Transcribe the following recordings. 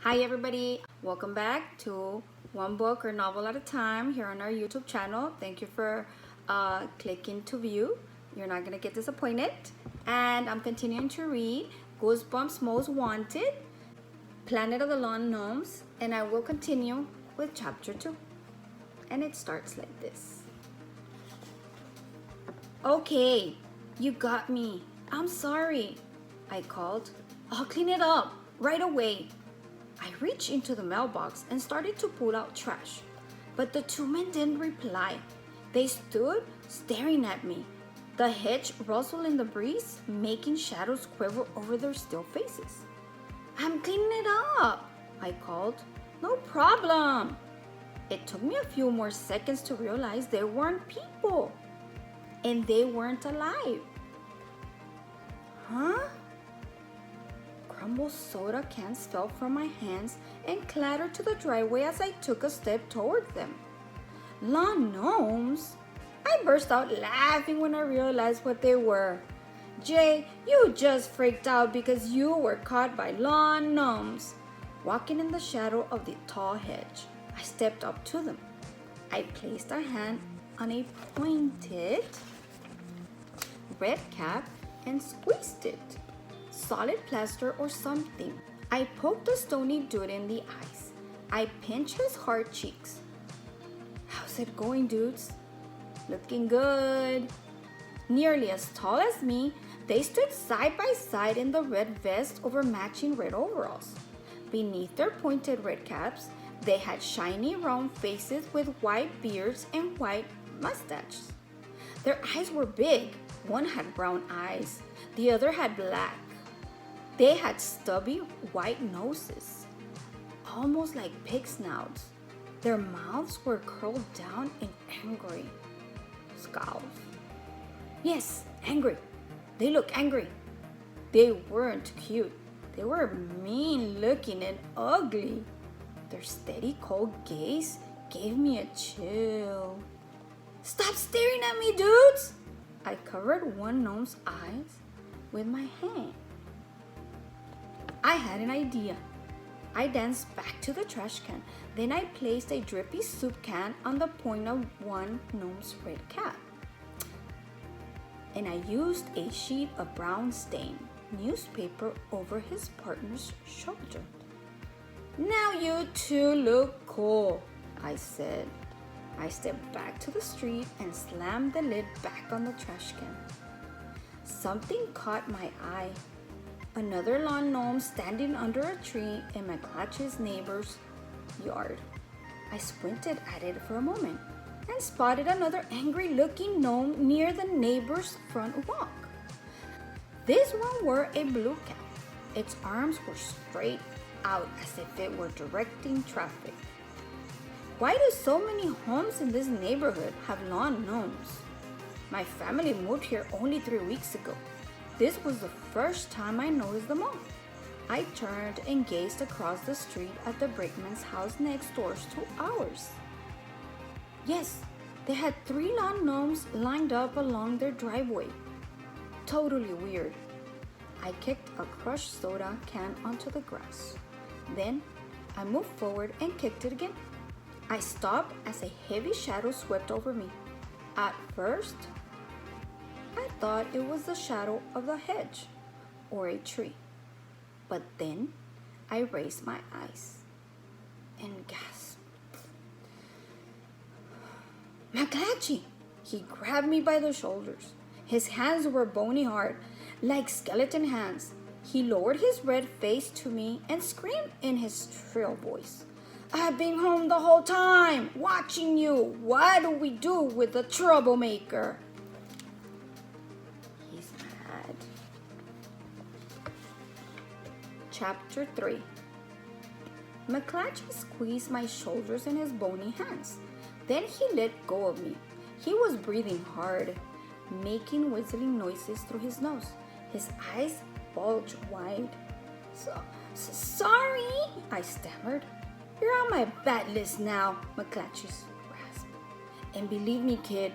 Hi everybody, welcome back to One Book or Novel at a Time here on our YouTube channel. Thank you for clicking to view. You're not gonna get disappointed. And I'm continuing to read Goosebumps Most Wanted, Planet of the Lawn Gnomes, and I will continue with chapter 2. And it starts like this. Okay, you got me. I'm sorry, I called. I'll clean it up right away. I reached into the mailbox and started to pull out trash, but the two men didn't reply. They stood staring at me, the hedge rustled in the breeze, making shadows quiver over their still faces. I'm cleaning it up, I called. No problem. It took me a few more seconds to realize they weren't people, and they weren't alive. Huh? Crumbled soda cans fell from my hands and clattered to the driveway as I took a step toward them. Lawn gnomes? I burst out laughing when I realized what they were. Jay, you just freaked out because you were caught by lawn gnomes. Walking in the shadow of the tall hedge, I stepped up to them. I placed a hand on a pointed red cap and squeezed it. Solid plaster or something. I poked the stony dude in the eyes. I pinched his hard cheeks. How's it going, dudes? Looking good. Nearly as tall as me, they stood side by side in the red vest over matching red overalls. Beneath their pointed red caps, they had shiny round faces with white beards and white mustaches. Their eyes were big. One had brown eyes, the other had black. They had stubby white noses, almost like pig snouts. Their mouths were curled down in angry scowls. Yes, angry. They looked angry. They weren't cute. They were mean looking and ugly. Their steady cold gaze gave me a chill. Stop staring at me, dudes! I covered one gnome's eyes with my hand. I had an idea. I danced back to the trash can. Then I placed a drippy soup can on the point of one gnome's red cap. And I used a sheet of brown stained newspaper over his partner's shoulder. Now you two look cool, I said. I stepped back to the street and slammed the lid back on the trash can. Something caught my eye. Another lawn gnome standing under a tree in McClatchy's neighbor's yard. I squinted at it for a moment and spotted another angry-looking gnome near the neighbor's front walk. This one wore a blue cap. Its arms were straight out as if it were directing traffic. Why do so many homes in this neighborhood have lawn gnomes? My family moved here only 3 weeks ago. This was the first time I noticed them all. I turned and gazed across the street at the brakeman's house next door to ours. Yes, they had 3 lawn gnomes lined up along their driveway. Totally weird. I kicked a crushed soda can onto the grass. Then I moved forward and kicked it again. I stopped as a heavy shadow swept over me. At first, I thought it was the shadow of the hedge or a tree. But then I raised my eyes and gasped. McClatchy! He grabbed me by the shoulders. His hands were bony hard, like skeleton hands. He lowered his red face to me and screamed in his shrill voice. I've been home the whole time, watching you. What do we do with the troublemaker? He's mad. Chapter 3. McClatchy squeezed my shoulders in his bony hands. Then he let go of me. He was breathing hard, making whistling noises through his nose. His eyes bulged wide. Sorry, I stammered. You're on my bad list now, McClatchy rasped. And believe me, kid,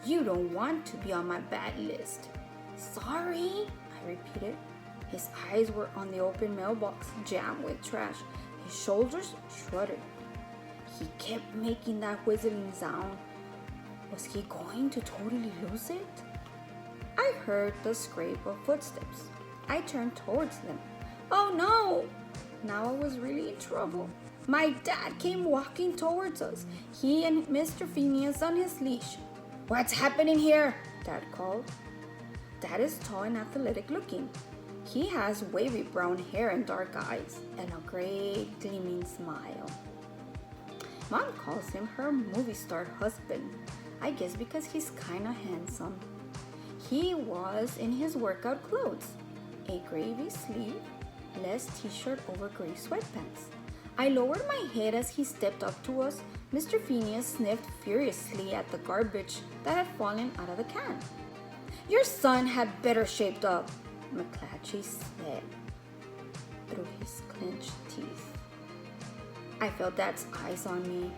you don't want to be on my bad list. Sorry, I repeated. His eyes were on the open mailbox, jammed with trash. His His shoulders shrugged. He kept making that whistling sound. Was he going to totally lose it? I heard the scrape of footsteps. I turned towards them. Oh no! Now I was really in trouble. My dad came walking towards us, he and Mr. Phineas on his leash. What's happening here? Dad called. Dad is tall and athletic looking. He has wavy brown hair and dark eyes, and a great gleaming smile. Mom calls him her movie star husband, I guess because he's kinda handsome. He was in his workout clothes, a gravy sleeveless t-shirt over gray sweatpants. I lowered my head as he stepped up to us. Mr. Phineas sniffed furiously at the garbage that had fallen out of the can. Your son had better shaped up, McClatchy said through his clenched teeth. I felt Dad's eyes on me.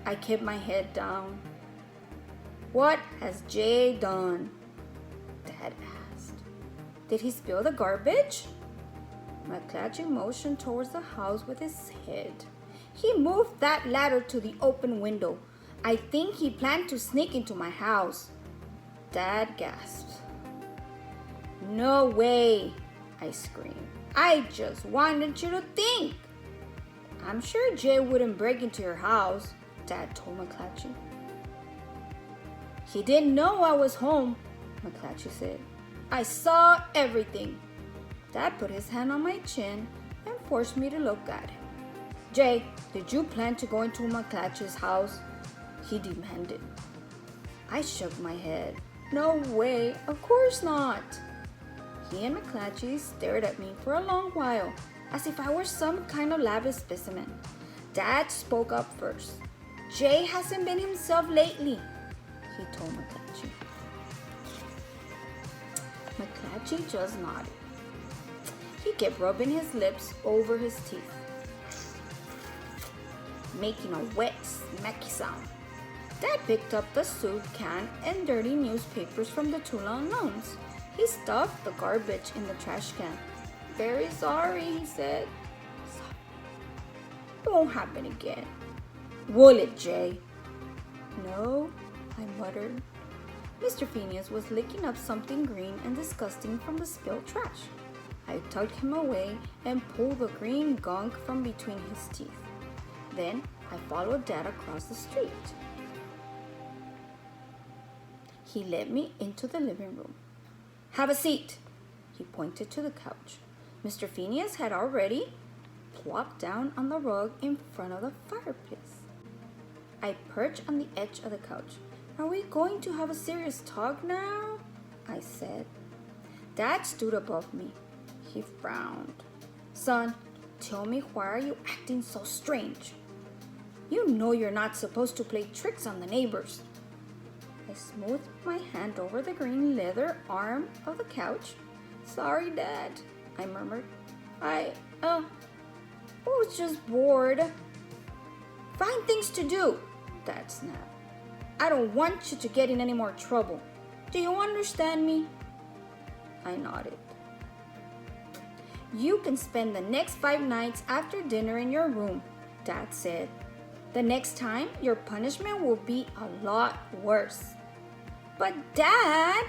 I kept my head down. What has Jay done? Dad asked. Did he spill the garbage? McClatchy motioned towards the house with his head. He moved that ladder to the open window. I think he planned to sneak into my house. Dad gasped. No way, I screamed. I just wanted you to think. I'm sure Jay wouldn't break into your house, Dad told McClatchy. He didn't know I was home, McClatchy said. I saw everything. Dad put his hand on my chin and forced me to look at him. Jay, did you plan to go into McClatchy's house? He demanded. I shook my head. No way, of course not. He and McClatchy stared at me for a long while, as if I were some kind of lab specimen. Dad spoke up first. Jay hasn't been himself lately, he told McClatchy. McClatchy just nodded. He kept rubbing his lips over his teeth, making a wet, smacky sound. Dad picked up the soup can and dirty newspapers from the two long Gnomes. He stuffed the garbage in the trash can. Very sorry, he said. It won't happen again. Will it, Jay? No, I muttered. Mr. Phineas was licking up something green and disgusting from the spilled trash. I tugged him away and pulled the green gunk from between his teeth. Then I followed Dad across the street. He led me into the living room. Have a seat, he pointed to the couch. Mr. Phineas had already plopped down on the rug in front of the fireplace. I perched on the edge of the couch. Are we going to have a serious talk now? I said. Dad stood above me. He frowned. Son, tell me, why are you acting so strange? You know you're not supposed to play tricks on the neighbors. I smoothed my hand over the green leather arm of the couch. Sorry, Dad, I murmured. I was just bored. Find things to do, Dad snapped. I don't want you to get in any more trouble. Do you understand me? I nodded. You can spend the next 5 nights after dinner in your room, Dad said. The next time, your punishment will be a lot worse. But Dad,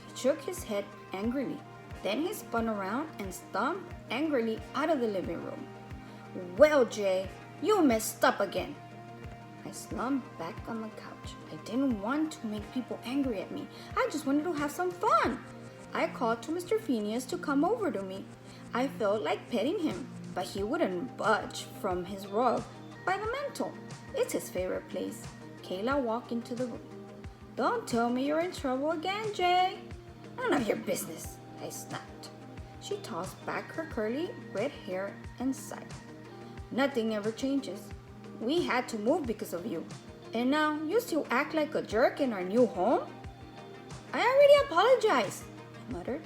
he shook his head angrily. Then he spun around and stomped angrily out of the living room. Well, Jay, you messed up again. I slumped back on the couch. I didn't want to make people angry at me. I just wanted to have some fun. I called to Mr. Phineas to come over to me. I felt like petting him, but he wouldn't budge from his rug by the mantel. It's his favorite place. Kayla walked into the room. Don't tell me you're in trouble again, Jay. None of your business, I snapped. She tossed back her curly red hair and sighed. Nothing ever changes. We had to move because of you. And now you still act like a jerk in our new home? I already apologized, I muttered.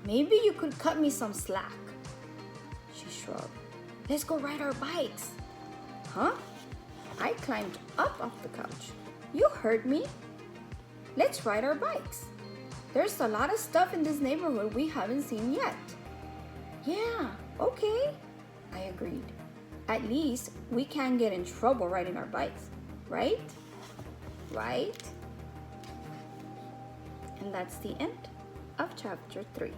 Maybe you could cut me some slack. She shrugged. Let's go ride our bikes. Huh? I climbed up off the couch. You heard me. Let's ride our bikes. There's a lot of stuff in this neighborhood we haven't seen yet. Yeah, okay, I agreed. At least we can't get in trouble riding our bikes, right? Right? And that's the end of chapter 3.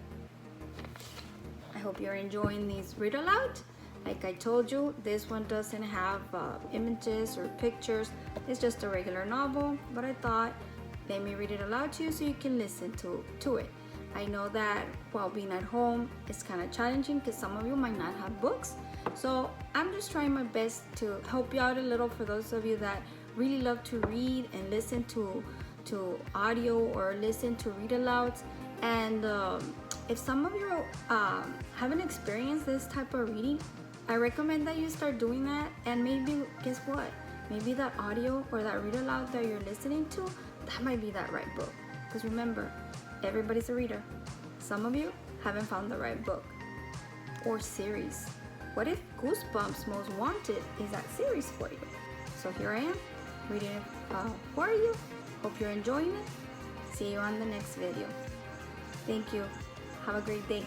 I hope you're enjoying these read aloud. Like I told you, this one doesn't have images or pictures. It's just a regular novel, but I thought, let me read it aloud to you so you can listen to it. I know that while being at home, it's kind of challenging because some of you might not have books. So I'm just trying my best to help you out a little for those of you that really love to read and listen to audio or listen to read alouds. And if some of you haven't experienced this type of reading, I recommend that you start doing that. And maybe, guess what? Maybe that audio or that read aloud that you're listening to, that might be that right book. Because remember, everybody's a reader. Some of you haven't found the right book or series. What if Goosebumps Most Wanted is that series for you? So here I am, reading it for you. Hope you're enjoying it. See you on the next video. Thank you. Have a great day.